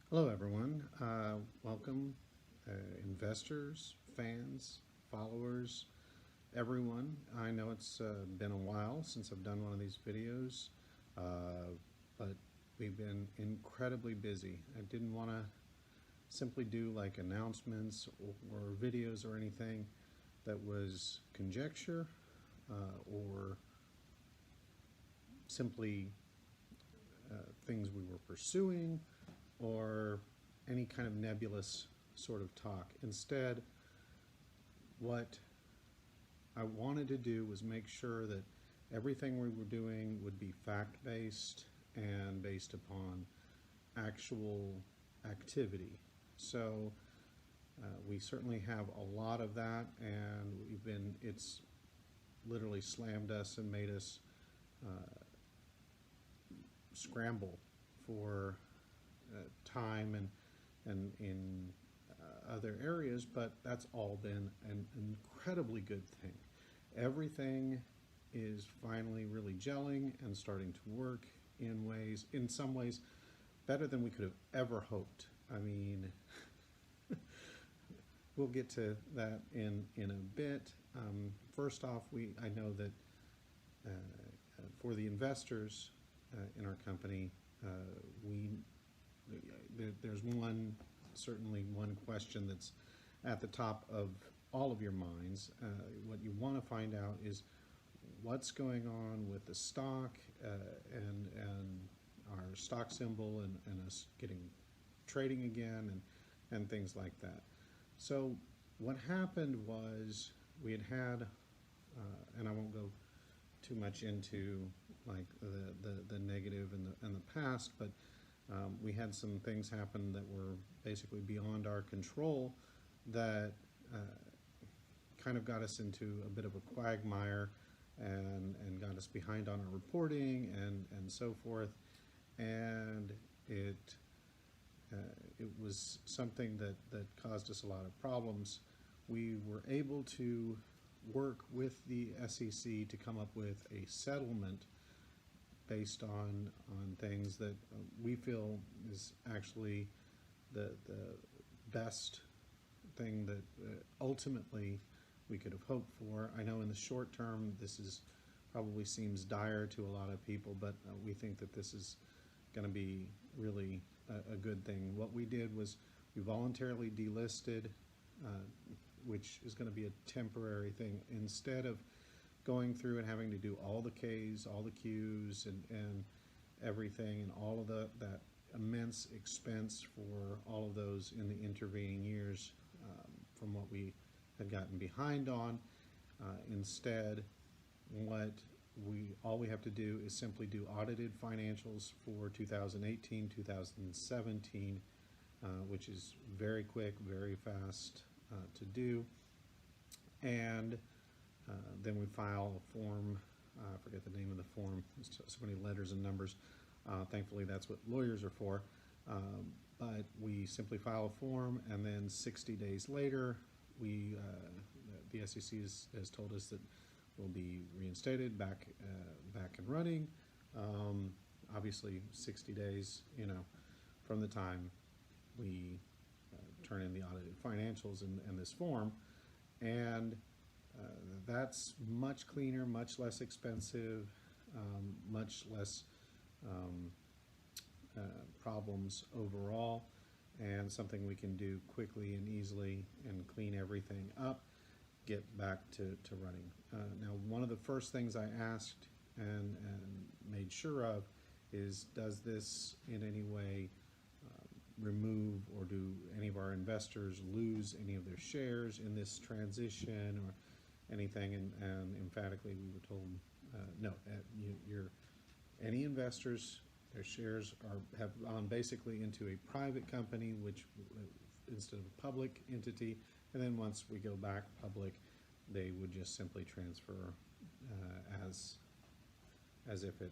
Hello everyone, welcome investors, fans, followers, everyone. I know it's been a while since I've done one of these videos, but we've been incredibly busy. I didn't want to simply do like announcements or videos or anything that was conjecture or simply things we were pursuing or any kind of nebulous sort of talk. Instead, what I wanted to do was make sure that everything we were doing would be fact-based and based upon actual activity. So we certainly have a lot of that, and it's literally slammed us and made us scramble for time and in other areas, but that's all been an incredibly good thing. Everything is finally really gelling and starting to work in some ways, better than we could have ever hoped. I mean, we'll get to that in a bit. First off, I know that for the investors in our company, there's certainly one question that's at the top of all of your minds. What you want to find out is what's going on with the stock and our stock symbol and us getting trading again and things like that. So what happened was we had and I won't go too much into like the negative and the past, but we had some things happen that were basically beyond our control that kind of got us into a bit of a quagmire and got us behind on our reporting and so forth. And it was something that caused us a lot of problems. We were able to work with the SEC to come up with a settlement based on things that we feel is actually the best thing that ultimately we could have hoped for. I know in the short term this probably seems dire to a lot of people, but we think that this is going to be really a good thing. What we did was we voluntarily delisted, which is going to be a temporary thing. Instead of going through and having to do all the Ks, all the Qs, and everything, and all of that immense expense for all of those in the intervening years from what we had gotten behind on. Instead, all we have to do is simply do audited financials for 2018, 2017, which is very quick, very fast to do, and then we file a form. I forget the name of the form. There's so many letters and numbers. Thankfully, that's what lawyers are for. But we simply file a form, and then 60 days later, the SEC has told us that we'll be reinstated, back and running. Obviously, 60 days, from the time we turn in the audited financials and this form, and that's much cleaner, much less expensive, much less problems overall, and something we can do quickly and easily and clean everything up, get back to running. Now, one of the first things I asked and made sure of is, does this in any way remove or do any of our investors lose any of their shares in this transition or anything? And emphatically we were told no. Any investors, their shares have gone basically into a private company, which instead of a public entity, and then once we go back public, they would just simply transfer as if it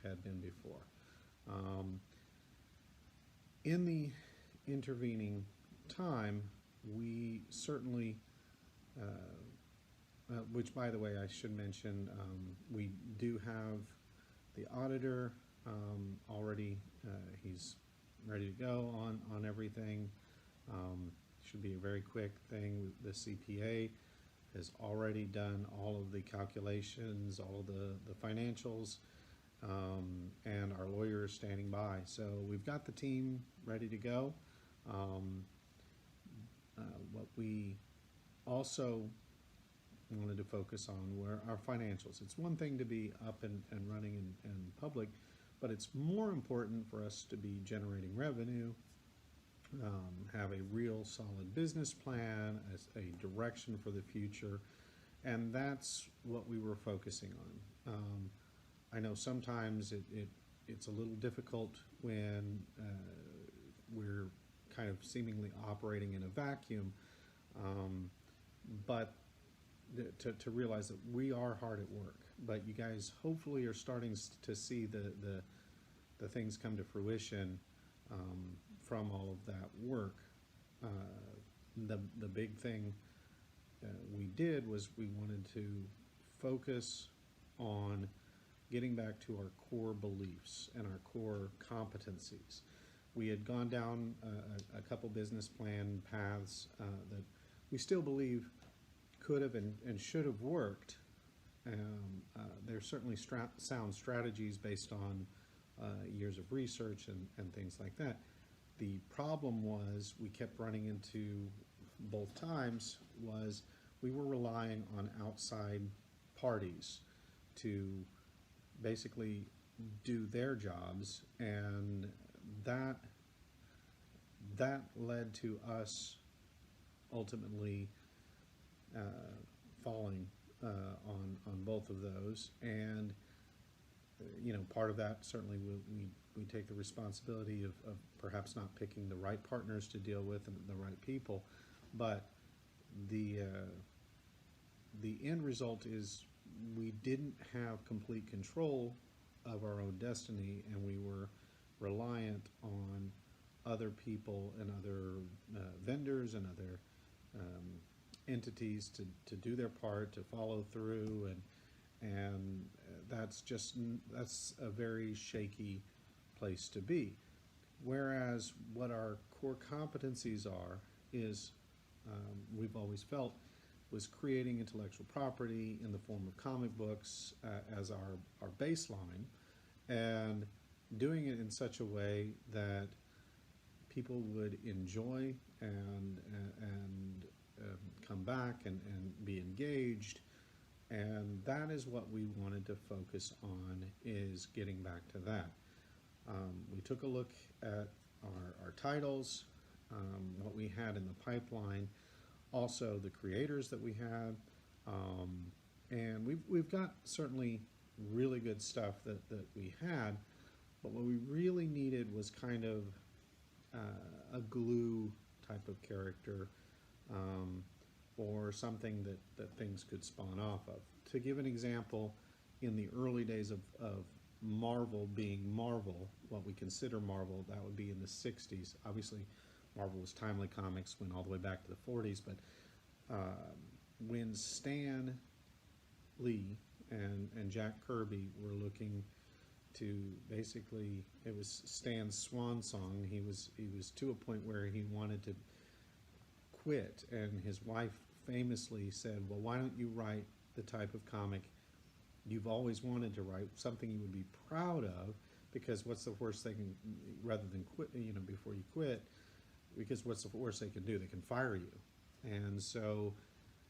had been before. In the intervening time, we certainly, which by the way I should mention, we do have the auditor already. He's ready to go on everything. Should be a very quick thing. The CPA has already done all of the calculations, all of the financials, and our lawyer is standing by. So we've got the team ready to go. What we also wanted to focus on were our financials. It's one thing to be up and running in public, but it's more important for us to be generating revenue, have a real solid business plan, as a direction for the future, and that's what we were focusing on. I know sometimes it's a little difficult when we're kind of seemingly operating in a vacuum, but to realize that we are hard at work. But you guys hopefully are starting to see the things come to fruition from all of that work. The big thing we did was we wanted to focus on getting back to our core beliefs and our core competencies. We had gone down a couple business plan paths that we still believe could have and should have worked. There's certainly sound strategies based on years of research and things like that. The problem was we kept running into, both times, was we were relying on outside parties to basically do their jobs, and that led to us ultimately falling on both of those. And you know, part of that certainly we take the responsibility of perhaps not picking the right partners to deal with and the right people, but the end result is we didn't have complete control of our own destiny, and we were reliant on other people and other vendors and other entities to do their part, to follow through, and that's a very shaky place to be. Whereas what our core competencies are is, we've always felt, was creating intellectual property in the form of comic books as our baseline, and doing it in such a way that people would enjoy and come back and be engaged. And that is what we wanted to focus on, is getting back to that. We took a look at our titles, what we had in the pipeline, also the creators that we had, and we've got certainly really good stuff that we had, but what we really needed was kind of a glue type of character, or something that things could spawn off of. To give an example, in the early days of Marvel being Marvel, what we consider Marvel, that would be in the 60s. Obviously, Marvel was Timely Comics, went all the way back to the 40s, but when Stan Lee and Jack Kirby were looking to basically, it was Stan's swan song. He was to a point where he wanted to quit, and his wife famously said, well, why don't you write the type of comic you've always wanted to write, something you would be proud of, because what's the worst thing, rather than quit, you know, before you quit, because what's the worst they can do? They can fire you. And so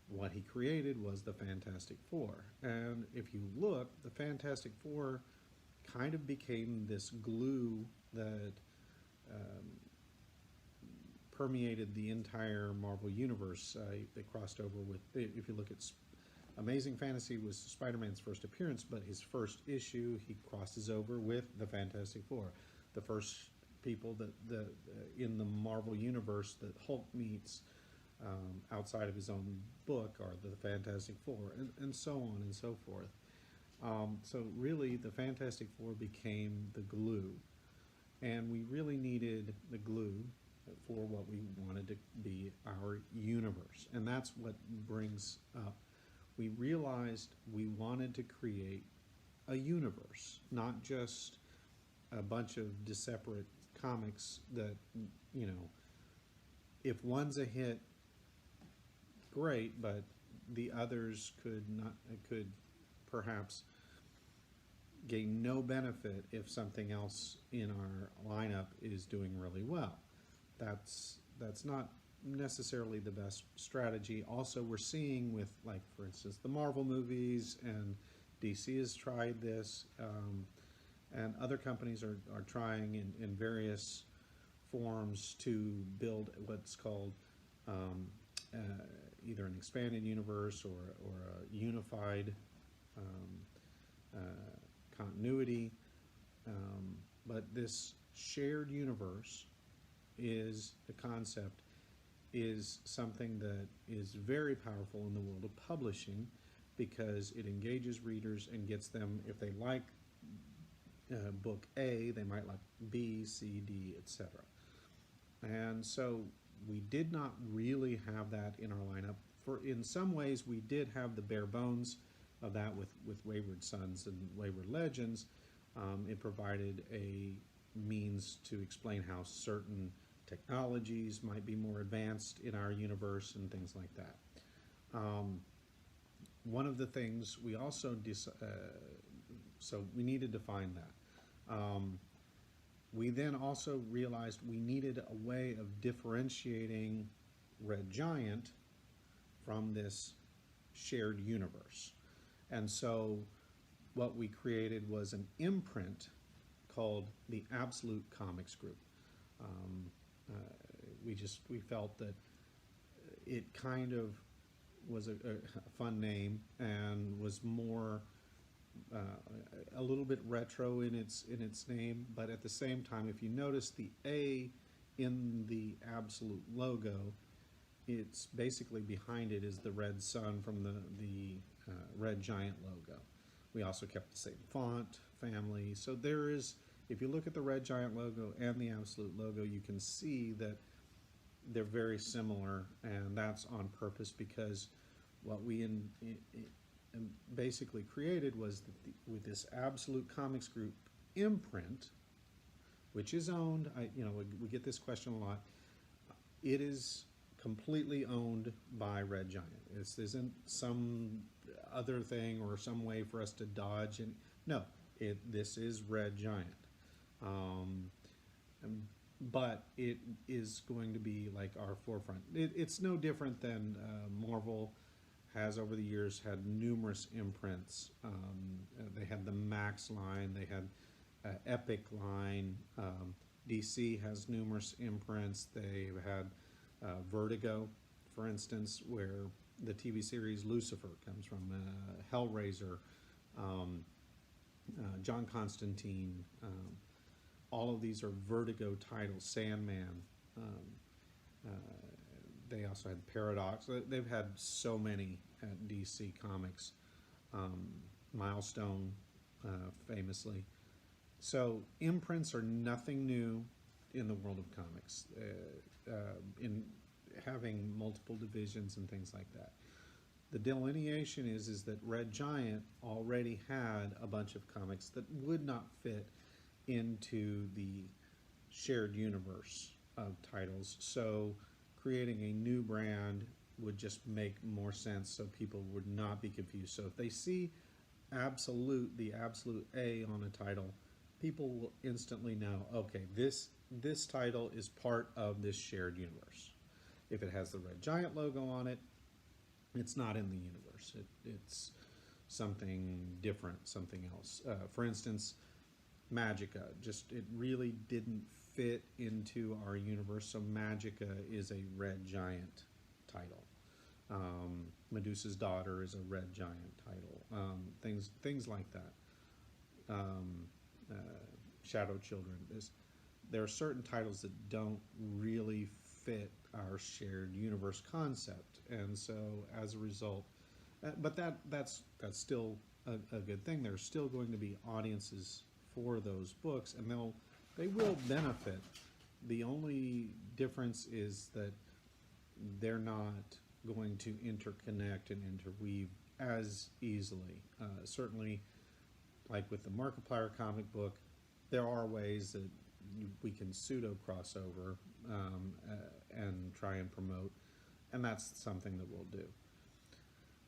what he created was the Fantastic Four. And if you look, the Fantastic Four kind of became this glue that permeated the entire Marvel universe. They crossed over with, if you look at Amazing Fantasy, was Spider-Man's first appearance, but his first issue, he crosses over with the Fantastic Four. The first people that in the Marvel universe that Hulk meets outside of his own book are the Fantastic Four, and so on and so forth. So really, the Fantastic Four became the glue, and we really needed the glue for what we wanted to be our universe. And that's what brings up, we realized we wanted to create a universe, not just a bunch of separate comics that, you know, if one's a hit, great, but the others could perhaps gain no benefit if something else in our lineup is doing really well. That's not necessarily the best strategy. Also, we're seeing with, like, for instance, the Marvel movies, and DC has tried this, and other companies are trying in various forms to build what's called either an expanded universe or a unified continuity. But this shared universe is a concept, is something that is very powerful in the world of publishing, because it engages readers and gets them, if they like book A, they might like B, C, D, etc. And so we did not really have that in our lineup. In some ways, we did have the bare bones of that with Wayward Sons and Wayward Legends. It provided a means to explain how certain technologies might be more advanced in our universe and things like that. One of the things we also so we needed to find that. We then also realized we needed a way of differentiating Red Giant from this shared universe. And so what we created was an imprint called the Absolute Comics Group. We felt that it kind of was a fun name and was more a little bit retro in its name, but at the same time, if you notice the A in the Absolute logo, it's basically behind it is the red sun from the Red Giant logo. We also kept the same font family, so there is, if you look at the Red Giant logo and the Absolute logo, you can see that they're very similar, and that's on purpose, because what we basically created was that with this Absolute Comics Group imprint, which is owned, we get this question a lot, it is completely owned by Red Giant. This isn't some other thing or some way for us to dodge, and no, this is Red Giant. But it is going to be like our forefront. It's no different than Marvel has over the years had numerous imprints. They had the Max line, they had Epic line. DC has numerous imprints. They've had Vertigo, for instance, where the TV series Lucifer comes from, Hellraiser, John Constantine. All of these are Vertigo titles. Sandman. They also had Paradox. They've had so many at DC Comics. Milestone, famously. So imprints are nothing new in the world of comics, in having multiple divisions and things like that. The delineation is that Red Giant already had a bunch of comics that would not fit into the shared universe of titles. So creating a new brand would just make more sense, so people would not be confused. So if they see the Absolute A on a title, people will instantly know, okay, this title is part of this shared universe. If it has the Red Giant logo on it, it's not in the universe. It's something different, something else. For instance, Magica, it really didn't fit into our universe, so Magica is a Red Giant title. Medusa's Daughter is a Red Giant title. Things like that. Shadow Children. There are certain titles that don't really fit our shared universe concept, and so as a result, but that's still a good thing. There's still going to be audiences for those books, and they will benefit. The only difference is that they're not going to interconnect and interweave as easily. Certainly, like with the Markiplier comic book, there are ways that we can pseudo crossover and try and promote, and that's something that we'll do.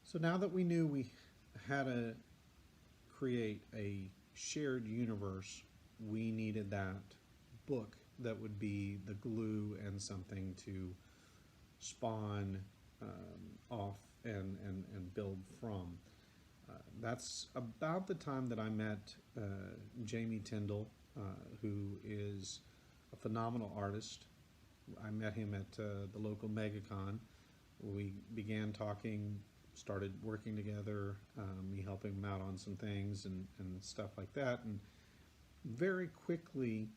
So now that we knew we had to create a shared universe, we needed that book that would be the glue and something to spawn off and build from. That's about the time that I met Jamie Tyndall, who is a phenomenal artist. I met him at the local MegaCon. We began talking, started working together, me helping him out on some things and stuff like that, and very quickly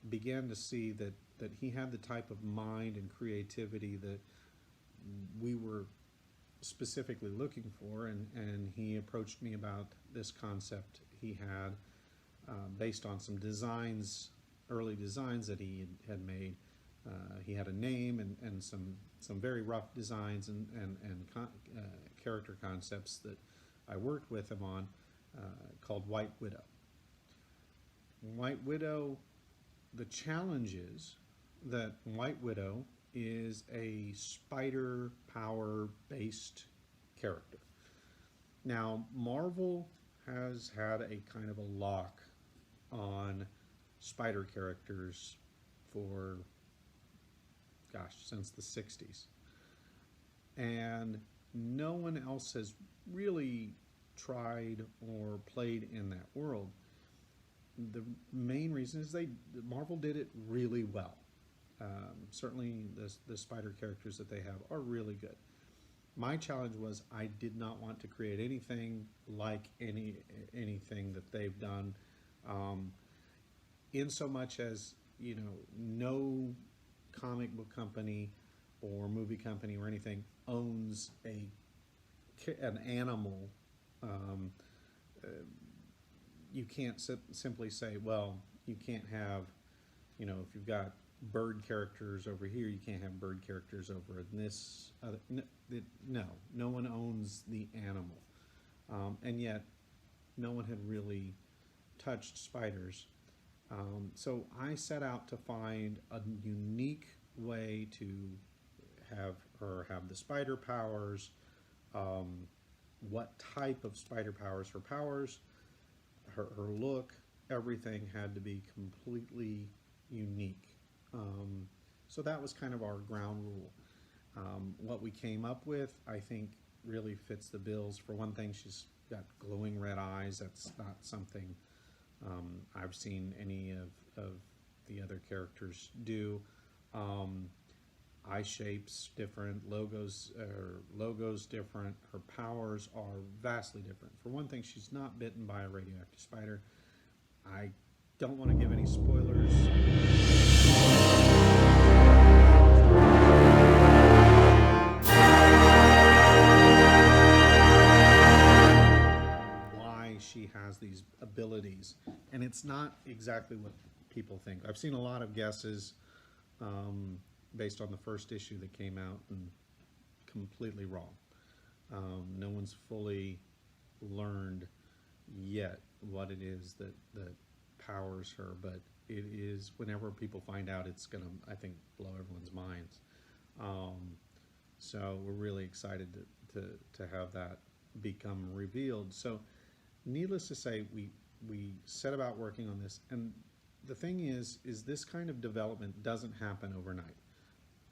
began to see that he had the type of mind and creativity that we were specifically looking for, and he approached me about this concept he had based on some designs, early designs that he had made. He had a name and some very rough designs and character concepts that I worked with him on called White Widow. White Widow, the challenge is that White Widow is a spider power based character. Now, Marvel has had a kind of a lock on spider characters for, gosh, since the 60s. And no one else has really tried or played in that world. The main reason is Marvel did it really well. Certainly the spider characters that they have are really good. My challenge was I did not want to create anything like anything that they've done, in so much as, you know, no comic book company or movie company or anything owns an animal. You can't simply say, well, you can't have, you know, if you've got bird characters over here, you can't have bird characters over in this other. No one owns the animal, and yet no one had really touched spiders. So I set out to find a unique way to have her have the spider powers, what type of spider powers her powers, her look, everything had to be completely unique. So that was kind of our ground rule. What we came up with, I think, really fits the bills. For one thing, she's got glowing red eyes. That's not something I've seen any of the other characters do. Eye shapes different, logos different. Her powers are vastly different. For one thing, she's not bitten by a radioactive spider. I don't want to give any spoilers. Why she has these abilities, and it's not exactly what people think. I've seen a lot of guesses based on the first issue that came out, and completely wrong. No one's fully learned yet what it is that powers her, but it is, whenever people find out, it's gonna, I think, blow everyone's minds. So we're really excited to have that become revealed. So needless to say, we set about working on this, and the thing is this kind of development doesn't happen overnight.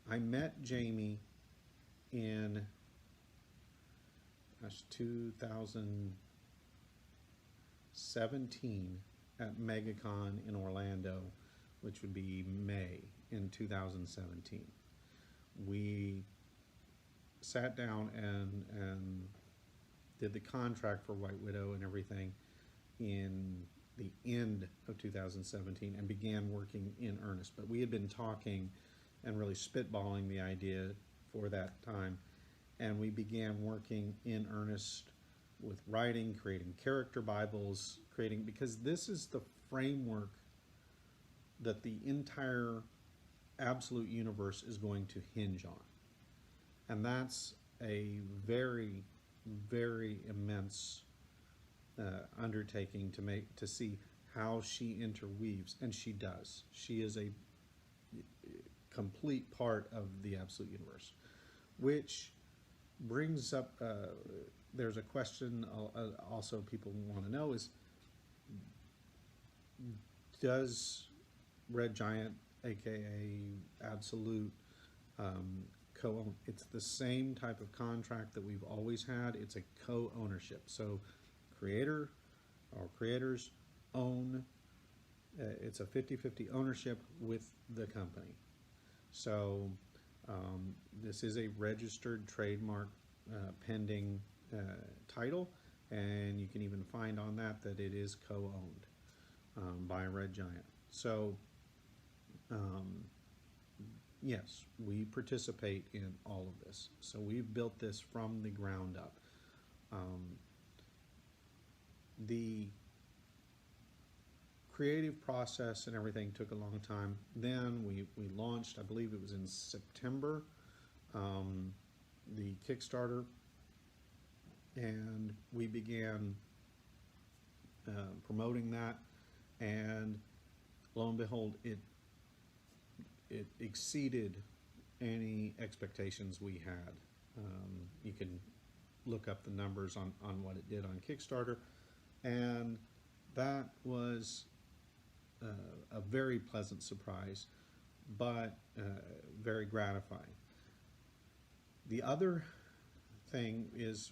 I met Jamie in 2017 at MegaCon in Orlando, which would be May in 2017. We sat down and did the contract for White Widow and everything in the end of 2017 and began working in earnest. But we had been talking and really spitballing the idea for that time, and we began working in earnest with writing, creating character bibles, because this is the framework that the entire absolute universe is going to hinge on. And that's a very, very immense undertaking to see how she interweaves, and she does. She is a complete part of the Absolute Universe, which brings up, there's a question also people want to know is, does Red Giant, aka Absolute, co-own? It's the same type of contract that we've always had. It's a co-ownership. So creator or creators own, it's a 50-50 ownership with the company. So this is a registered trademark pending title, and you can even find on that it is co-owned by Red Giant. So yes, we participate in all of this. So we've built this from the ground up. The creative process and everything took a long time. Then we launched, I believe it was in September, the Kickstarter, and we began promoting that, and lo and behold, it exceeded any expectations we had. You can look up the numbers on what it did on Kickstarter, and that was a very pleasant surprise, but very gratifying. The other thing is,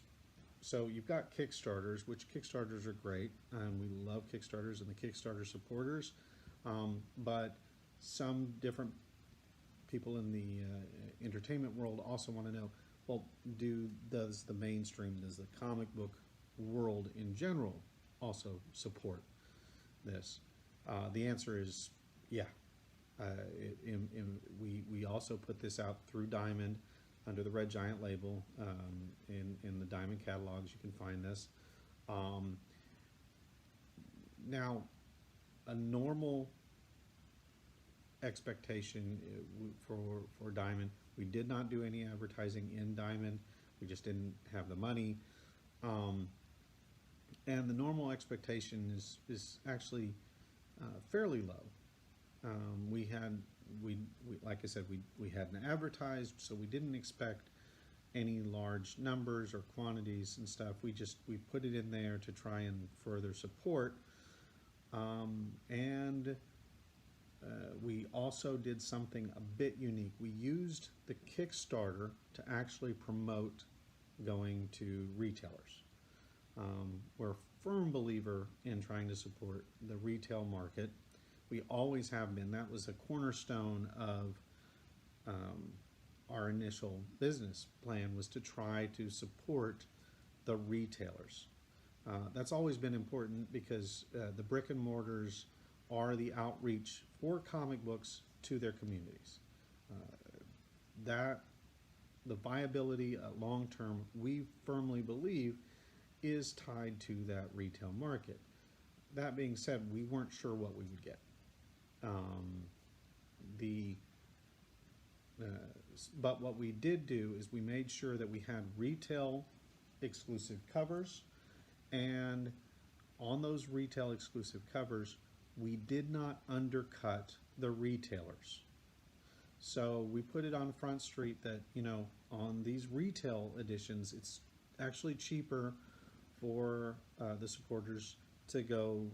so you've got Kickstarters, which Kickstarters are great, and we love Kickstarters and the Kickstarter supporters, but some different people in the entertainment world also want to know, well, does the mainstream, does the comic book world in general also support this? The answer is yeah. We also put this out through Diamond under the Red Giant label. In the Diamond catalogs you can find this. Now, a normal expectation for Diamond, we did not do any advertising in Diamond. We just didn't have the money. And the normal expectation is actually fairly low. We like I said, we hadn't advertised, so we didn't expect any large numbers or quantities and stuff. We put it in there to try and further support. We also did something a bit unique. We used the Kickstarter to actually promote going to retailers. We're a firm believer in trying to support the retail market. We always have been. That was a cornerstone of our initial business plan, was to try to support the retailers. That's always been important because the brick and mortars are the outreach for comic books to their communities. The viability long term, we firmly believe, is tied to that retail market. That being said, we weren't sure what we would get. But what we did do is we made sure that we had retail exclusive covers, and on those retail exclusive covers, we did not undercut the retailers. So we put it on Front Street that, on these retail editions, it's actually cheaper for the supporters to go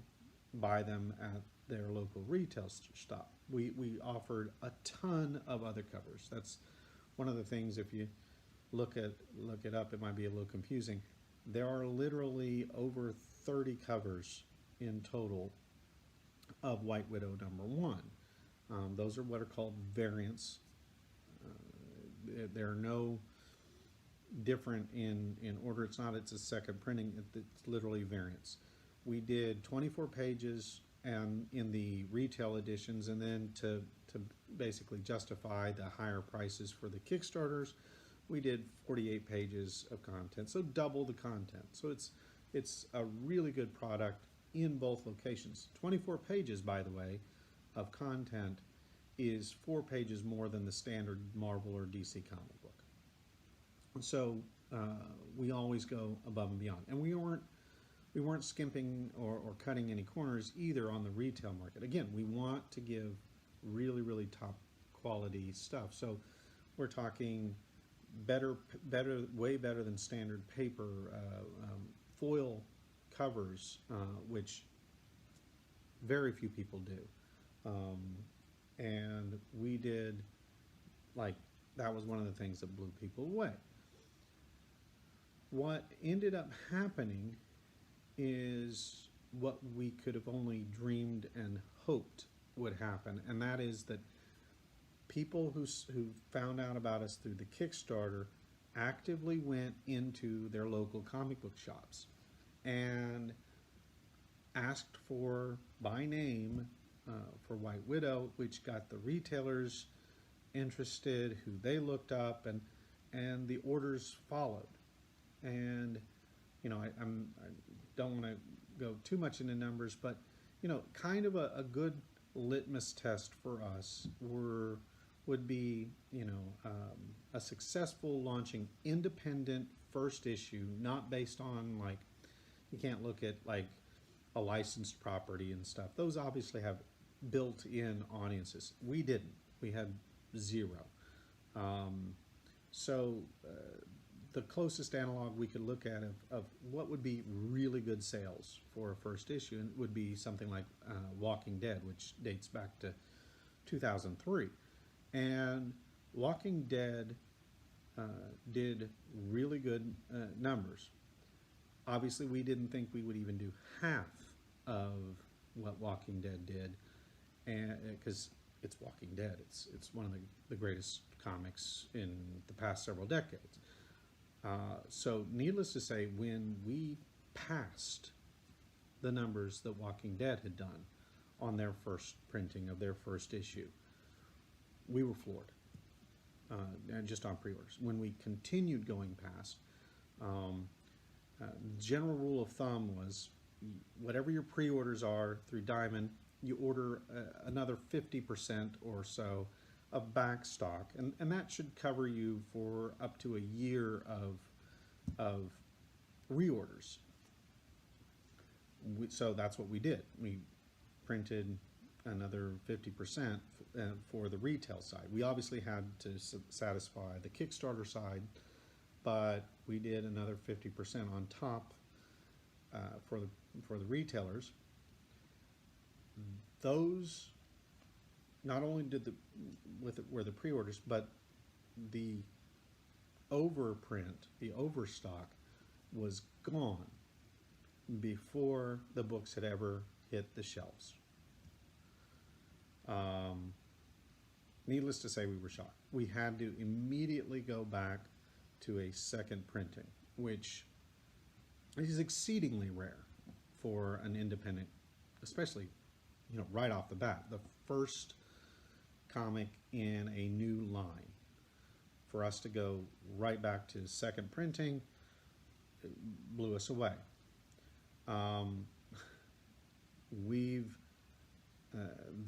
buy them at their local retail stop. We offered a ton of other covers. That's one of the things, if you look it up, it might be a little confusing. There are literally over 30 covers in total of White Widow #1. Those are what are called variants. There are no different in order. It's a second printing. It's literally variants. We did 24 pages and in the retail editions, and then to basically justify the higher prices for the Kickstarters, we did 48 pages of content, so double the content. So it's a really good product in both locations. 24 pages, by the way, of content is 4 pages more than the standard Marvel or DC comic book. So we always go above and beyond, and we we weren't skimping or cutting any corners either on the retail market. Again, we want to give really, really top quality stuff. So we're talking better, way better than standard paper, foil covers, which very few people do. And we did, like, that was one of the things that blew people away. What ended up happening is what we could have only dreamed and hoped would happen, and that is that people who found out about us through the Kickstarter actively went into their local comic book shops and asked for, by name, for White Widow, which got the retailers interested, who they looked up, and the orders followed. And you know, I don't want to go too much into numbers, but you know, kind of a good litmus test for us would be, you know, a successful launching independent first issue, not based on, like, you can't look at like a licensed property and stuff. Those obviously have built-in audiences. We didn't. We had zero. The closest analog we could look at of what would be really good sales for a first issue would be something like Walking Dead, which dates back to 2003. And Walking Dead did really good numbers. Obviously, we didn't think we would even do half of what Walking Dead did, and because it's Walking Dead, it's one of the greatest comics in the past several decades. So needless to say, when we passed the numbers that Walking Dead had done on their first printing of their first issue, we were floored, and just on pre-orders. When we continued going past, general rule of thumb was whatever your pre-orders are through Diamond, you order another 50% or so of back stock, and that should cover you for up to a year of reorders. So that's what we did. We printed another 50% for the retail side. We obviously had to satisfy the Kickstarter side, but we did another 50% on top for the retailers. Those not only did were the pre-orders, but the overprint, the overstock, was gone before the books had ever hit the shelves. Needless to say, we were shocked. We had to immediately go back to a second printing, which is exceedingly rare for an independent, especially, you know, right off the bat. The first comic in a new line. For us to go right back to second printing, it blew us away.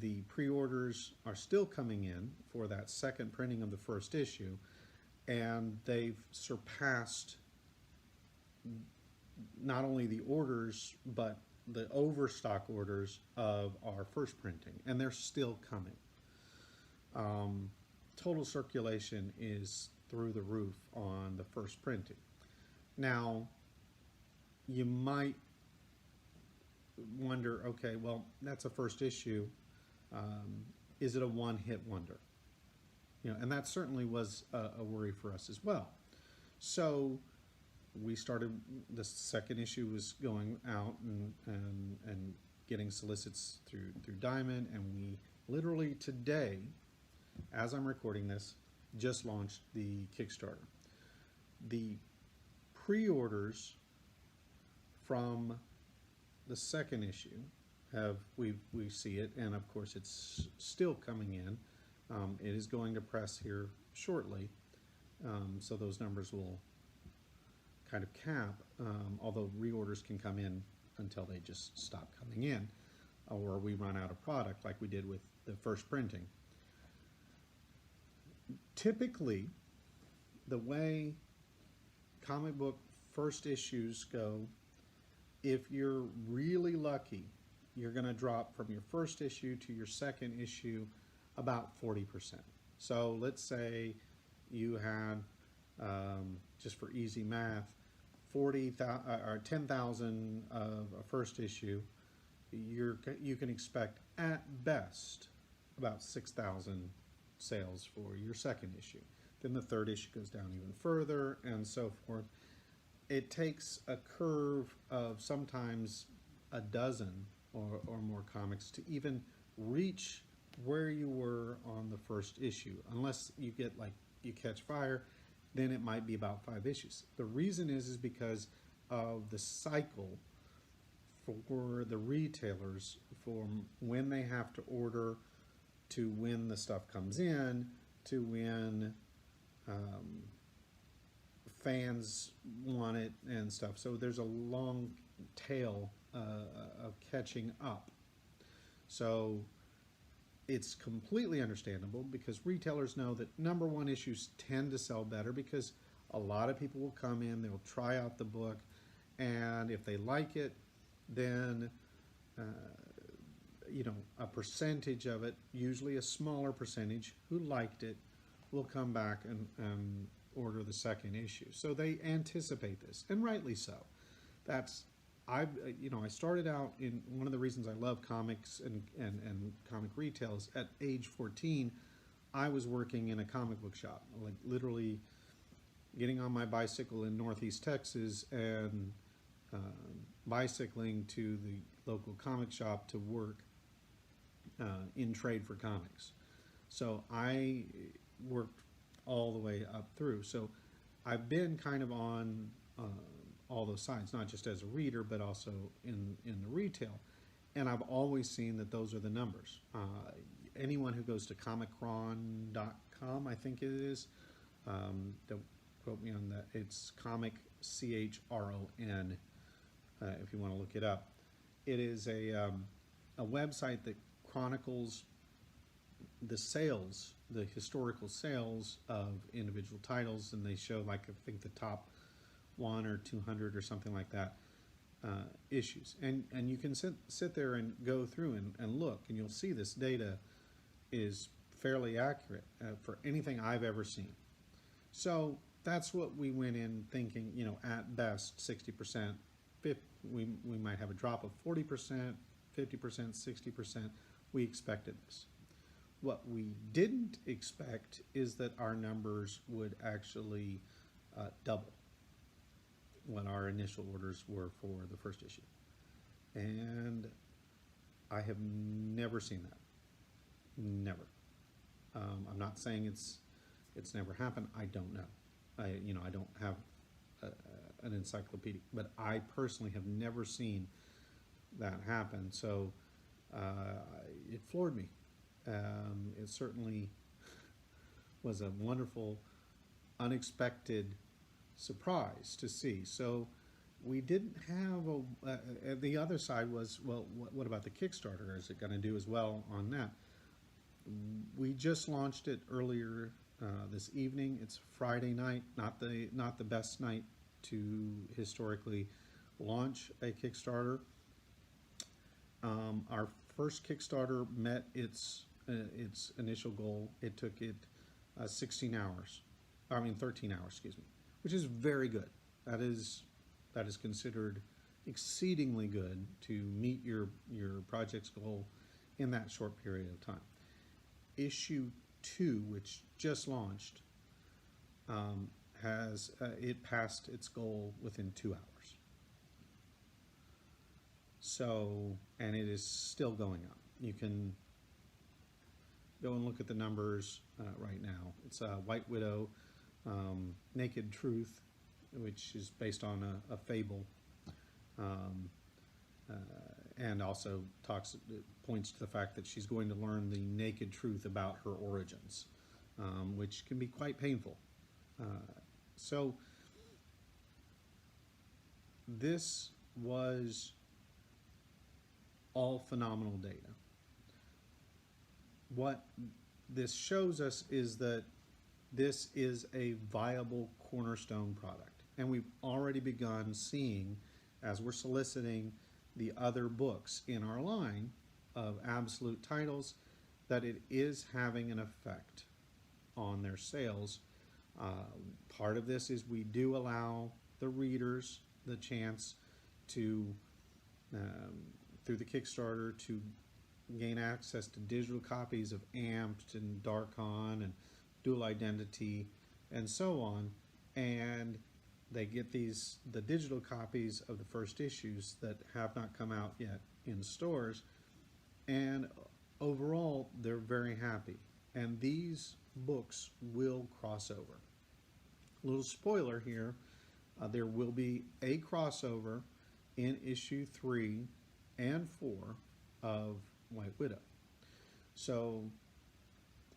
The pre-orders are still coming in for that second printing of the first issue, and they've surpassed not only the orders, but the overstock orders of our first printing, and they're still coming. Total circulation is through the roof on the first printing. Now, you might wonder, okay, well, that's a first issue. Is it a one-hit wonder? You know, and that certainly was a worry for us as well. So we started, the second issue was going out and getting solicits through Diamond, and we literally today, as I'm recording this, just launched the Kickstarter. The pre-orders from the second issue we see it, and of course it's still coming in. It is going to press here shortly, so those numbers will kind of cap, although reorders can come in until they just stop coming in, or we run out of product like we did with the first printing. Typically, the way comic book first issues go, If you're really lucky, you're going to drop from your first issue to your second issue about 40%. So let's say you had, just for easy math, 40,000 or 10,000 of a first issue. You can expect at best about 6,000 sales for your second issue. Then the third issue goes down even further, and so forth. It takes a curve of sometimes a dozen or more comics to even reach where you were on the first issue. Unless you get, like, you catch fire, then it might be about 5 issues. The reason is because of the cycle for the retailers, from when they have to order to when the stuff comes in to when fans want it and stuff. So there's a long tail of catching up. So it's completely understandable, because retailers know that #1 issues tend to sell better, because a lot of people will come in, they'll try out the book, and if they like it, then you know, a percentage of it, usually a smaller percentage who liked it, will come back and order the second issue. So they anticipate this, and rightly so. That's, I started out in, one of the reasons I love comics and comic retail is at age 14, I was working in a comic book shop, like literally getting on my bicycle in Northeast Texas and bicycling to the local comic shop to work in trade for comics. So I worked all the way up through. So I've been kind of on all those sides, not just as a reader, but also in the retail. And I've always seen that those are the numbers. Anyone who goes to Comichron.com, I think it is, don't quote me on that, it's Comic, C-H-R-O-N, if you want to look it up. It is a website that chronicles the sales, the historical sales of individual titles, and they show, like, I think the top 1 or 200 or something like that issues, and you can sit there and go through and look, and you'll see this data is fairly accurate for anything I've ever seen. So that's what we went in thinking, you know, at best 60%, we might have a drop of 40%, 50%, 60%. We expected this. What we didn't expect is that our numbers would actually double what our initial orders were for the first issue. And I have never seen that. Never. I'm not saying it's never happened. I don't know. I don't have an encyclopedia, but I personally have never seen that happen. So it floored me. It certainly was a wonderful, unexpected surprise to see. So we didn't have the other side was, well, what about the Kickstarter? Is it going to do as well on that? We just launched it earlier this evening. It's Friday night, not the best night to historically launch a Kickstarter. Our first Kickstarter met its initial goal. It took it 13 hours, excuse me, which is very good. That is considered exceedingly good to meet your project's goal in that short period of time. Issue 2, which just launched, it passed its goal within 2 hours. So, and it is still going up. You can go and look at the numbers right now. It's White Widow, Naked Truth, which is based on a fable, and also points to the fact that she's going to learn the naked truth about her origins, which can be quite painful. So this was all phenomenal data. What this shows us is that this is a viable cornerstone product, and we've already begun seeing as we're soliciting the other books in our line of absolute titles, that it is having an effect on their sales. Part of this is we do allow the readers the chance to, through the Kickstarter, to gain access to digital copies of Amped and Darkon and Dual Identity and so on, and they get the digital copies of the first issues that have not come out yet in stores, and overall they're very happy. And these books will cross over. A little spoiler here, there will be a crossover in issue 3 and 4 of White Widow. So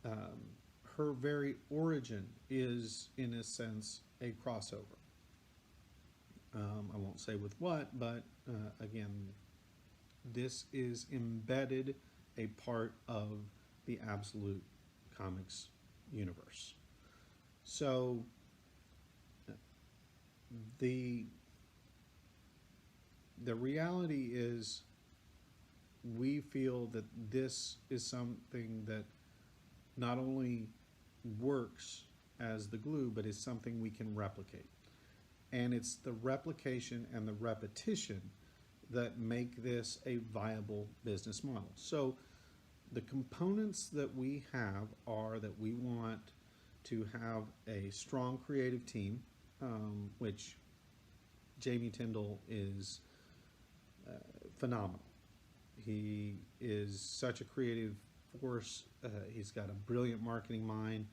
her very origin is, in a sense, a crossover. I won't say with what, but again, this is embedded a part of the Absolute Comics universe. So the reality is, we feel that this is something that not only works as the glue, but is something we can replicate. And it's the replication and the repetition that make this a viable business model. So the components that we have are that we want to have a strong creative team, which Jamie Tyndall is phenomenal. He is such a creative force. He's got a brilliant marketing mind,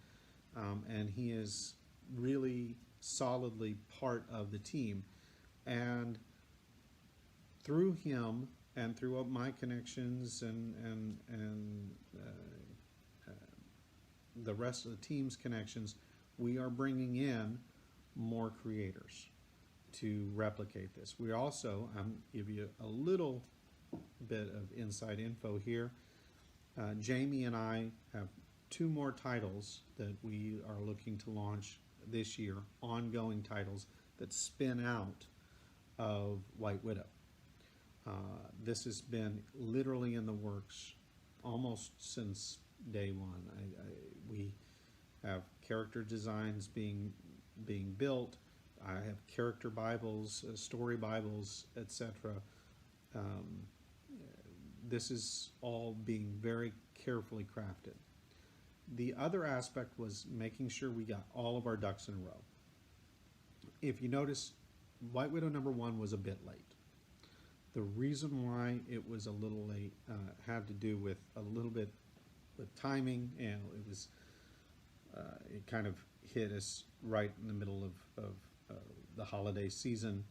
and he is really solidly part of the team. And through him and through my connections and the rest of the team's connections, we are bringing in more creators to replicate this. We also, give you a little bit of inside info here. Jamie and I have 2 more titles that we are looking to launch this year, ongoing titles that spin out of White Widow. This has been literally in the works almost since day one. We have character designs being built. I have character Bibles, story Bibles, etc. This is all being very carefully crafted. The other aspect was making sure we got all of our ducks in a row. If you notice, White Widow #1 was a bit late. The reason why it was a little late had to do with a little bit with timing, and it was it kind of hit us right in the middle of the holiday season,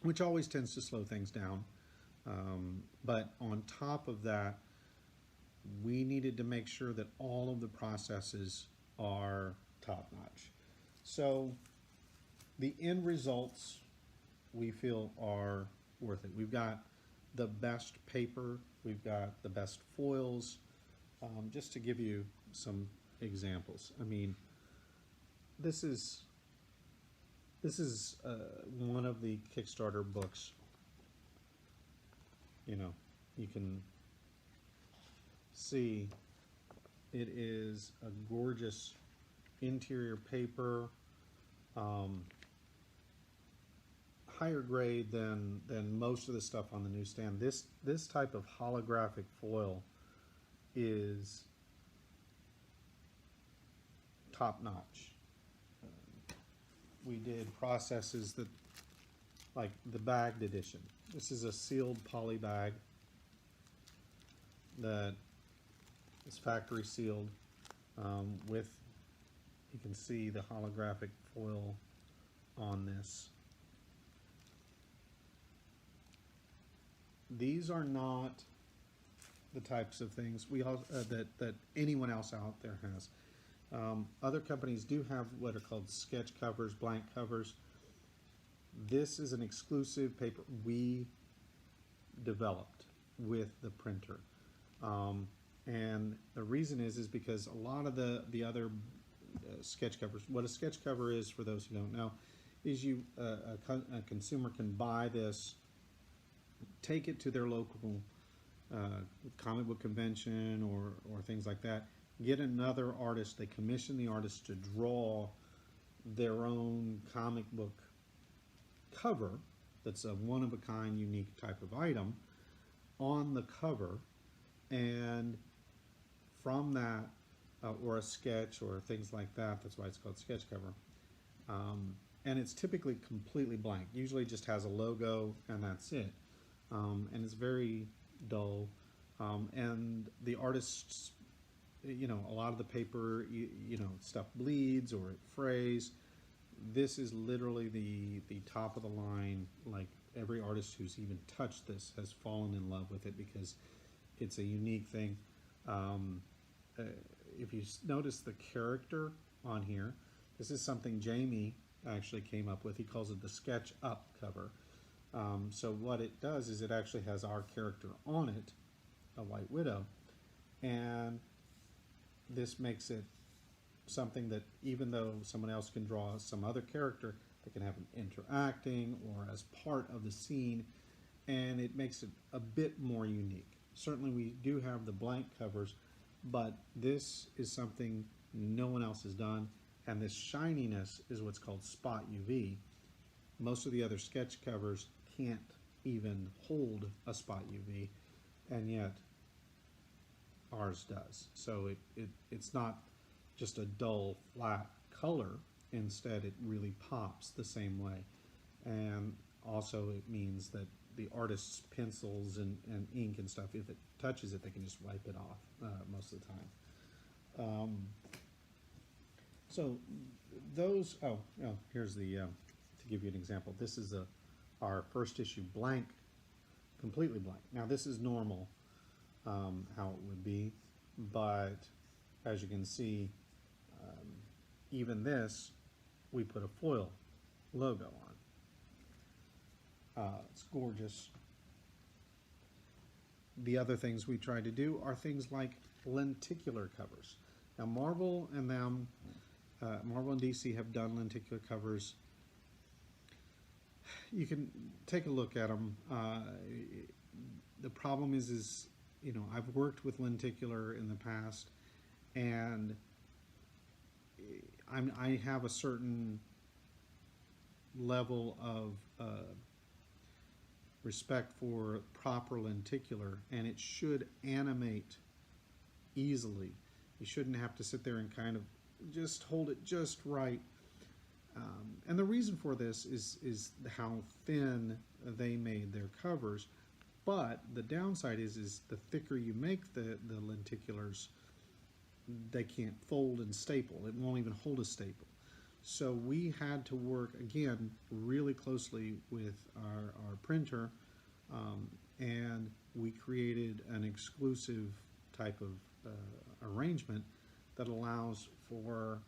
which always tends to slow things down. But on top of that, we needed to make sure that all of the processes are top-notch. So the end results, we feel, are worth it. We've got the best paper, we've got the best foils. Just to give you some examples, I mean, this is one of the Kickstarter books. You know, you can see it is a gorgeous interior paper, higher grade than most of the stuff on the newsstand. This type of holographic foil is top notch. We did processes that, like the bagged edition. This is a sealed poly bag that is factory sealed with, you can see the holographic foil on this. These are not the types of things we all, that anyone else out there has. Other companies do have what are called sketch covers, blank covers. This is an exclusive paper we developed with the printer. And the reason is because a lot of the other sketch covers, what a sketch cover is, for those who don't know, is a consumer can buy this, take it to their local comic book convention or things like that, get another artist, they commission the artist to draw their own comic book cover that's a one-of-a-kind, unique type of item on the cover, and from that, or a sketch or things like that, that's why it's called sketch cover, and it's typically completely blank, usually just has a logo and that's it, and it's very dull, and the artists, you know, a lot of the paper, you know, stuff bleeds or it frays. This is literally the top of the line. Like, every artist who's even touched this has fallen in love with it because it's a unique thing. If you notice the character on here, this is something Jamie actually came up with. He calls it the sketch up cover. So what it does is it actually has our character on it, a White Widow, and this makes it something that even though someone else can draw some other character, they can have them interacting or as part of the scene, and it makes it a bit more unique. Certainly we do have the blank covers, but this is something no one else has done, and this shininess is what's called spot UV. Most of the other sketch covers can't even hold a spot UV, and yet ours does. So it's not just a dull flat color, instead it really pops the same way. And also it means that the artist's pencils and ink and stuff, if it touches it, they can just wipe it off most of the time. So those, here's the, to give you an example, this is our first issue blank, completely blank. Now this is normal, how it would be, but as you can see, even this, we put a foil logo on. It's gorgeous. The other things we try to do are things like lenticular covers. Now Marvel and DC have done lenticular covers. You can take a look at them. The problem is, you know, I've worked with lenticular in the past, and I have a certain level of respect for proper lenticular, and it should animate easily. You shouldn't have to sit there and kind of just hold it just right. And the reason for this is how thin they made their covers. But the downside is the thicker you make the lenticulars, they can't fold and staple. It won't even hold a staple. So we had to work, again, really closely with our printer, and we created an exclusive type of arrangement that allows for,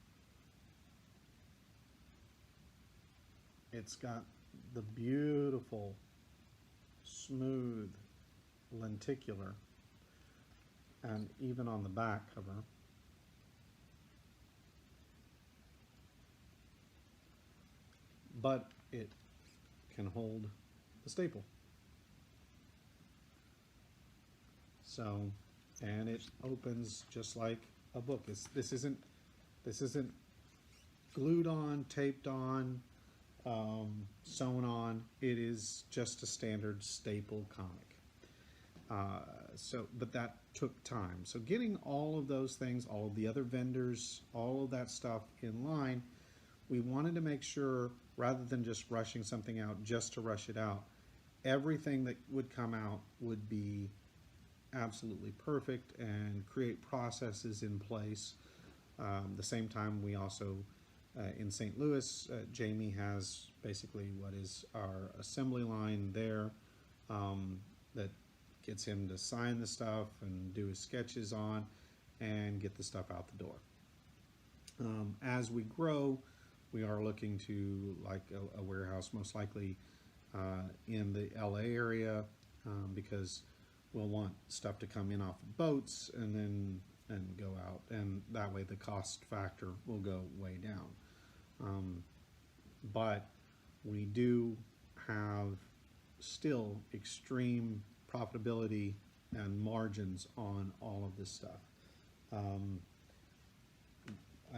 it's got the beautiful, smooth lenticular, and even on the back cover, but it can hold the staple. So, and it opens just like a book. This isn't glued on, taped on, sewn on. It is just a standard staple comic. But that took time. So getting all of those things, all of the other vendors, all of that stuff in line, we wanted to make sure, rather than just rushing something out just to rush it out, everything that would come out would be absolutely perfect and create processes in place. The same time, we also, in St. Louis, Jamie has basically what is our assembly line there, that gets him to sign the stuff and do his sketches on and get the stuff out the door. As we grow, we are looking to like a warehouse, most likely in the LA area, because we'll want stuff to come in off of boats and then go out, and that way the cost factor will go way down. But we do have still extreme profitability and margins on all of this stuff. I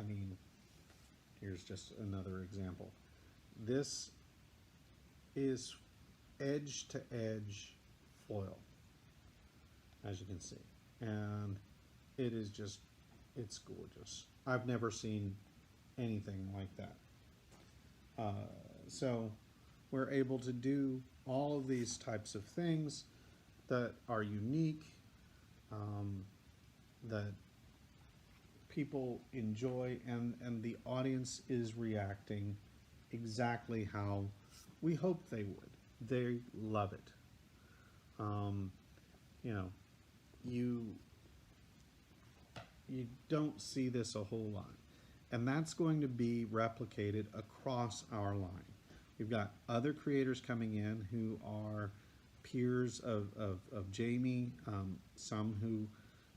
mean, here's just another example. This is edge to edge foil, as you can see, and it is just, it's gorgeous. I've never seen anything like that. So we're able to do all of these types of things that are unique, that people enjoy, and the audience is reacting exactly how we hoped they would. They love it. You know, you don't see this a whole lot. And that's going to be replicated across our line. We've got other creators coming in who are peers of Jamie, some who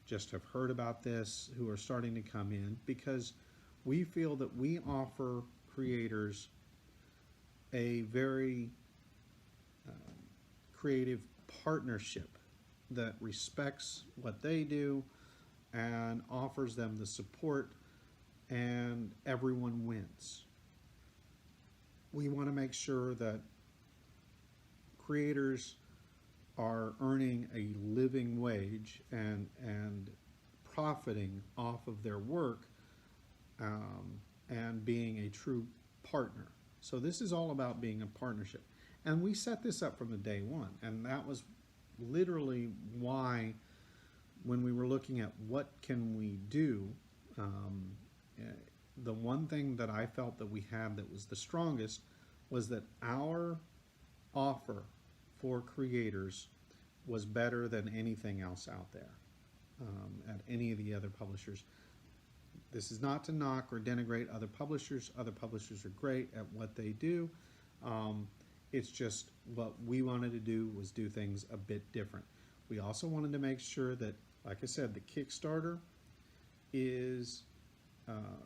just have heard about this, who are starting to come in, because we feel that we offer creators a very creative partnership that respects what they do and offers them the support, and everyone wins. We want to make sure that creators are earning a living wage and profiting off of their work, and being a true partner. So this is all about being a partnership. And we set this up from the day one, and that was literally why, when we were looking at what can we do, the one thing that I felt that we had that was the strongest was that our offer for creators was better than anything else out there, at any of the other publishers. This is not to knock or denigrate other publishers. Other publishers are great at what they do. It's just what we wanted to do was do things a bit different. We also wanted to make sure that, like I said, the Kickstarter is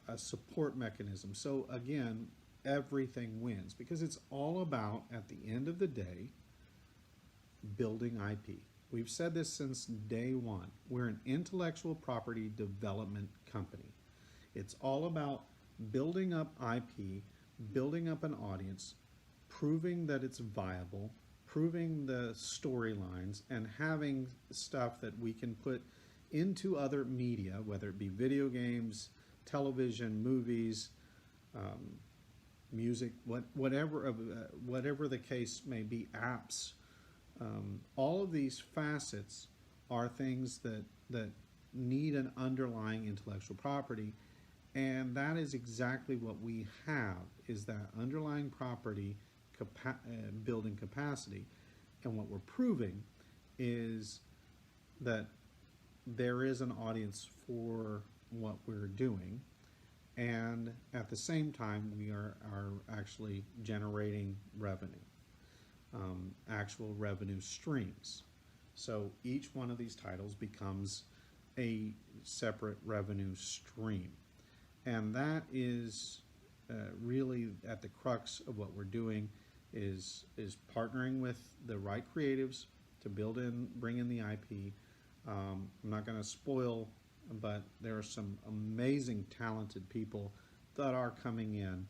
a support mechanism. So again, everything wins, because it's all about, at the end of the day, building IP. We've said this since day one. We're an intellectual property development company. It's all about building up IP, building up an audience, proving that it's viable, proving the storylines, and having stuff that we can put into other media, whether it be video games, television, movies, music, whatever the case may be, apps. All of these facets are things that need an underlying intellectual property, and that is exactly what we have, is that underlying property building capacity. And what we're proving is that there is an audience for what we're doing, and at the same time we are actually generating revenue, actual revenue streams. So each one of these titles becomes a separate revenue stream, and that is really at the crux of what we're doing, is partnering with the right creatives to bring in the IP. I'm not going to spoil, but there are some amazing, talented people that are coming in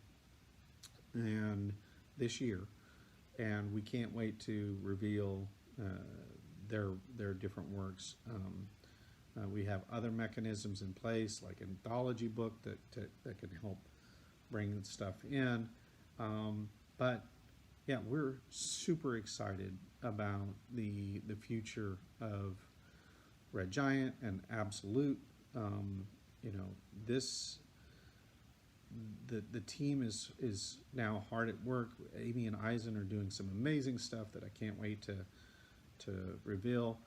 and this year, and we can't wait to reveal their different works. We have other mechanisms in place, like an anthology book that can help bring stuff in. But yeah, we're super excited about the future of Red Giant and Absolute. You know, the team is now hard at work. Amy and Eisen are doing some amazing stuff that I can't wait to reveal.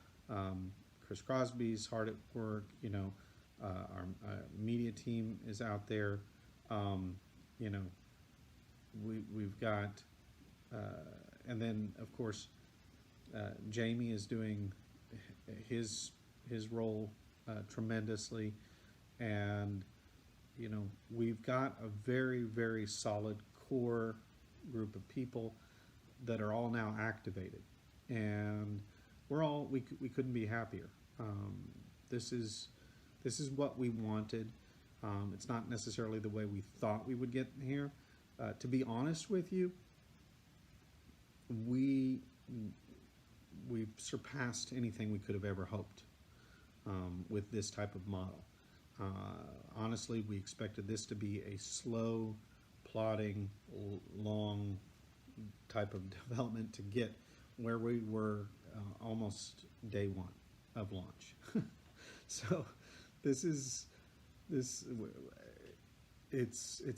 Chris Crosby's hard at work. You know, our media team is out there. You know, we've got, and then of course, Jamie is doing his role tremendously, and you know, we've got a very, very solid core group of people that are all now activated, and we couldn't be happier. This is what we wanted. It's not necessarily the way we thought we would get here. To be honest with you, we've surpassed anything we could have ever hoped with this type of model. Honestly, we expected this to be a slow, plodding, long type of development to get where we were almost day one of launch. So it's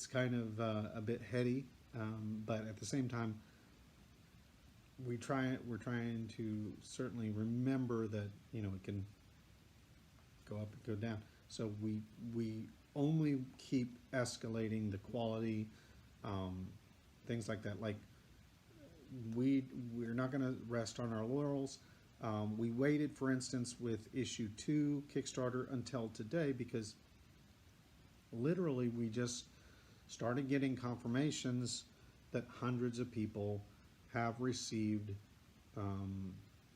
kind of a bit heady, but at the same time, we're trying to certainly remember that, you know, it can go up and go down. So we only keep escalating the quality, things like that. Like we're not going to rest on our laurels. We waited, for instance, with issue 2 Kickstarter until today because literally we just started getting confirmations that hundreds of people have received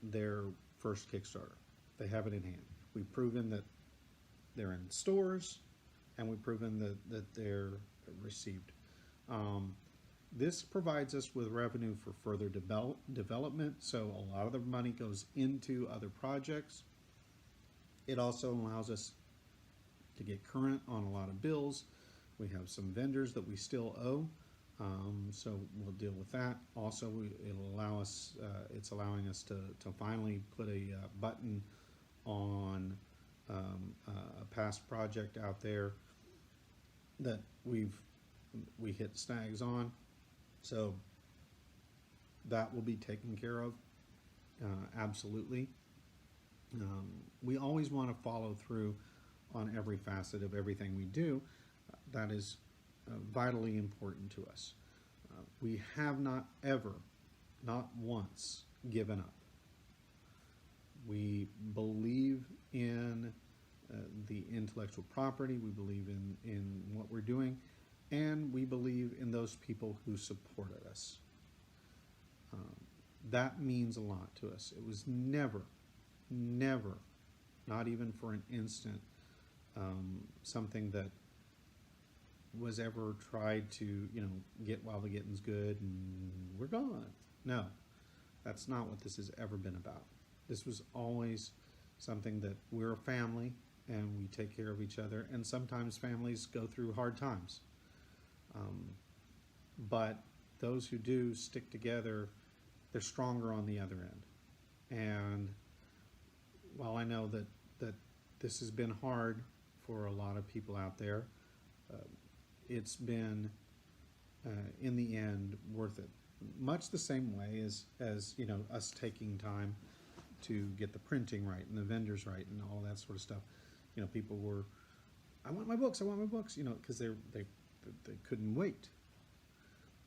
their first Kickstarter. They have it in hand. We've proven that they're in stores, and we've proven that they're received. This provides us with revenue for further development, so a lot of the money goes into other projects. It also allows us to get current on a lot of bills. We have some vendors that we still owe, so we'll deal with that. Also, it'll allow us, it's allowing us to finally put a button on a past project out there that we hit snags on. So that will be taken care of, absolutely. We always want to follow through on every facet of everything we do. That is vitally important to us. We have not ever, not once, given up. We believe in the intellectual property, we believe in what we're doing, and we believe in those people who supported us. That means a lot to us. It was never, not even for an instant, something that was ever tried to, you know, get while the getting's good and we're gone. No, that's not what this has ever been about. This was always something that we're a family and we take care of each other, and sometimes families go through hard times. But those who do stick together, they're stronger on the other end. And while I know that this has been hard for a lot of people out there, it's been, in the end, worth it. Much the same way as you know, us taking time to get the printing right and the vendors right and all that sort of stuff. You know, people were, I want my books, you know, because they couldn't wait.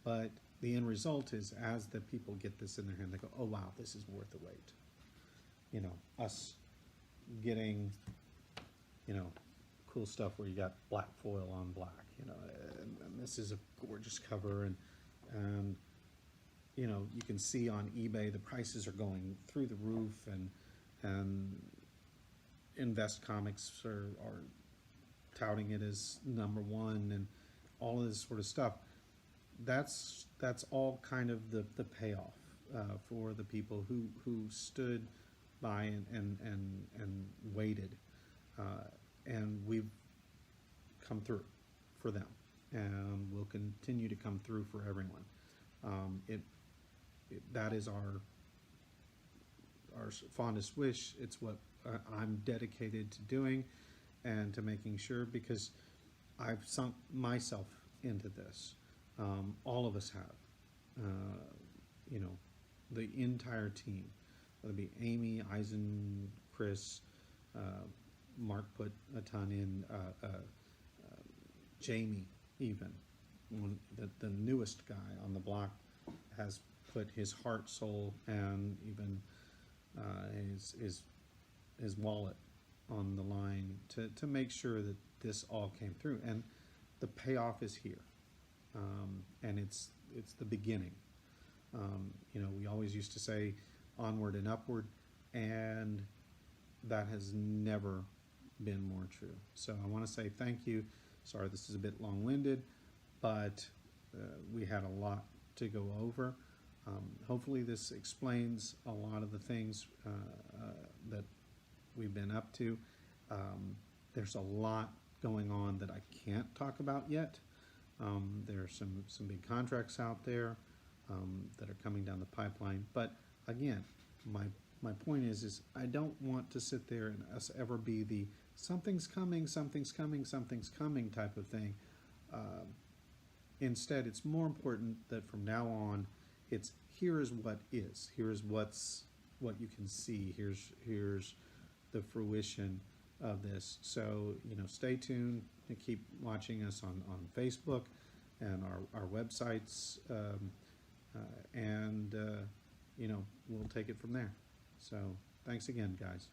But the end result is, as the people get this in their hand, they go, oh wow, this is worth the wait. You know, us getting, you know, cool stuff where you got black foil on black, you know, and this is a gorgeous cover, and you know, you can see on eBay the prices are going through the roof, and Invest Comics are touting it as #1 and all of this sort of stuff. That's all kind of the payoff for the people who stood by and waited, and we've come through for them, and we'll continue to come through for everyone. That is our fondest wish. It's what I'm dedicated to doing and to making sure, because I've sunk myself into this. All of us have. You know, the entire team, whether it be Amy, Eisen, Chris, Mark put a ton in, Jamie even, the newest guy on the block, has put his heart, soul, and even his wallet on the line to make sure that this all came through, and the payoff is here. and it's the beginning. You know, we always used to say onward and upward, and that has never been more true. So I want to say thank you. Sorry this is a bit long-winded, but we had a lot to go over. Hopefully this explains a lot of the things that we've been up to. There's a lot going on that I can't talk about yet. There are some big contracts out there that are coming down the pipeline. But again, my point is I don't want to sit there and us ever be the something's coming, something's coming, something's coming type of thing. Instead, it's more important that from now on, it's here is what is. Here's what you can see. Here's the fruition of this. So, you know, stay tuned and keep watching us on Facebook and our websites, and you know, we'll take it from there. So thanks again, guys.